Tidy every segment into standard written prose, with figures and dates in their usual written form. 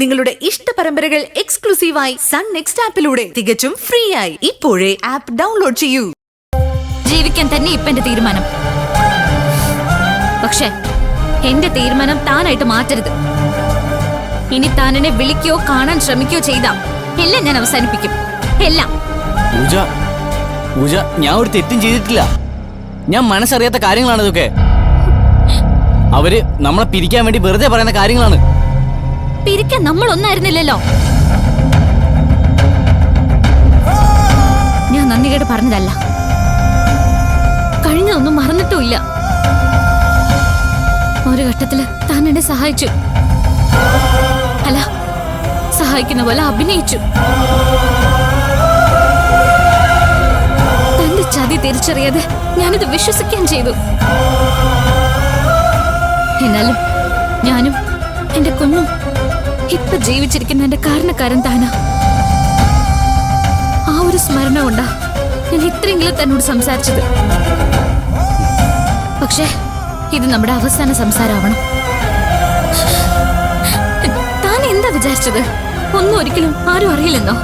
നിങ്ങളുടെ ഇഷ്ട പരമ്പരകൾ എക്സ്ക്ലൂസീവായി സൺ നെക്സ്റ്റ് ആപ്പിലൂടെ തികച്ചും ഫ്രീ ആയി ഇപ്പോഴേ ആപ്പ് ഡൗൺലോഡ് ചെയ്യൂ. ജീവിക്കാൻ തന്നെ ഇപ്പൊ എന്റെ തീരുമാനം. പക്ഷേ എന്റെ തീരുമാനം താനായിട്ട് മാറ്റരുത്. ഇനി താൻ എന്നെ വിളിക്കോ കാണാൻ ശ്രമിക്കോ ചെയ്താ എല്ലാം ഞാൻ അവസാനിപ്പിക്കും. എല്ലാം. ഞാൻ ഒരു തെറ്റും ചെയ്തിട്ടില്ല. ഞാൻ മനസ്സറിയാത്ത കാര്യങ്ങളാണ് ഇതൊക്കെ. അവര് നമ്മളെ പിരിക്കാൻ വേണ്ടി വെറുതെ പറയുന്ന കാര്യങ്ങളാണ്. പിരിക്കാൻ നമ്മൾ ഒന്നായിരുന്നില്ലല്ലോ. ഞാൻ നന്ദികേട് പറഞ്ഞതല്ല. കഴിഞ്ഞതൊന്നും മറന്നിട്ടുമില്ല. ഒരു ഘട്ടത്തില് താൻ എന്നെ സഹായിച്ചു. അല്ല, സഹായിക്കുന്ന പോലെ അഭിനയിച്ചു. തന്റെ ചതി തിരിച്ചറിയാതെ ഞാനിത് വിശ്വസിക്കാൻ ചെയ്തു. എന്നാലും ഞാനും എന്റെ കുഞ്ഞും ഇപ്പൊ ജീവിച്ചിരിക്കുന്ന എന്റെ കാരണക്കാരൻ താനാ. ആ ഒരു സ്മരണ കൊണ്ടാ ഞാൻ ഇത്രയെങ്കിലും തന്നോട് സംസാരിച്ചത്. പക്ഷേ ഇത് നമ്മുടെ അവസാന സംസാരമാവണം. താൻ എന്താ വിചാരിച്ചത്? ഒന്നും ഒരിക്കലും ആരും അറിയില്ലെന്നോ?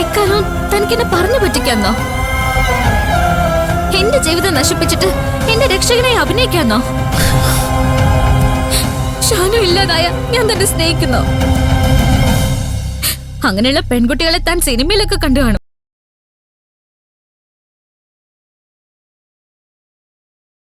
എക്കാലവും തനിക്കെന്നെ പറഞ്ഞു പറ്റിക്കാന്നോ? എന്റെ ജീവിതം നശിപ്പിച്ചിട്ട് എന്റെ രക്ഷകനായി അഭിനയിക്കാന്നോ? ഷാനു ഇല്ലാതായ ഞാൻ തന്നെ സ്നേഹിക്കുന്നു. അങ്ങനെയുള്ള പെൺകുട്ടികളെ താൻ സിനിമയിലൊക്കെ കണ്ടു കാണും.